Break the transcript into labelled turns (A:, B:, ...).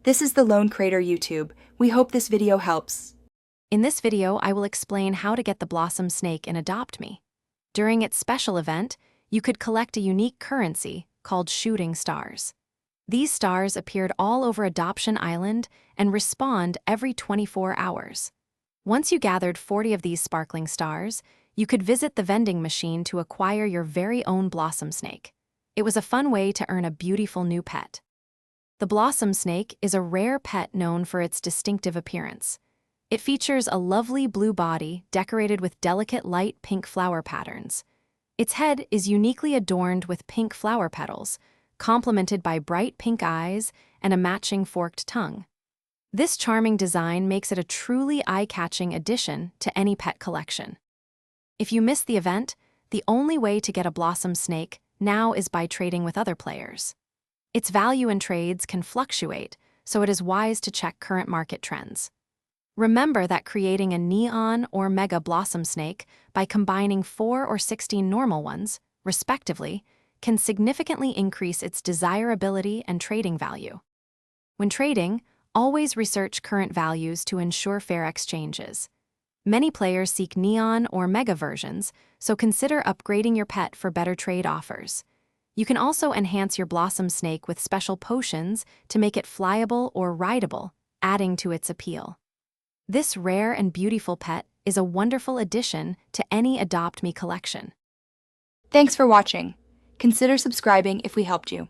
A: This is the Lone Crater YouTube. We hope this video helps.
B: In this video, I will explain how to get the Blossom Snake in Adopt Me. During its special event, you could collect a unique currency called shooting stars. These stars appeared all over Adoption Island and respawned every 24 hours. Once you gathered 40 of these sparkling stars, you could visit the vending machine to acquire your very own Blossom Snake. It was a fun way to earn a beautiful new pet. The Blossom Snake is a rare pet known for its distinctive appearance. It features a lovely blue body decorated with delicate light pink flower patterns. Its head is uniquely adorned with pink flower petals, complemented by bright pink eyes and a matching forked tongue. This charming design makes it a truly eye-catching addition to any pet collection. If you missed the event, the only way to get a Blossom Snake now is by trading with other players. Its value in trades can fluctuate, so it is wise to check current market trends. Remember that creating a Neon or Mega Blossom Snake by combining 4 or 16 normal ones, respectively, can significantly increase its desirability and trading value. When trading, always research current values to ensure fair exchanges. Many players seek Neon or Mega versions, so consider upgrading your pet for better trade offers. You can also enhance your Blossom Snake with special potions to make it flyable or rideable, adding to its appeal. This rare and beautiful pet is a wonderful addition to any Adopt Me collection.
A: Thanks for watching. Consider subscribing if we helped you.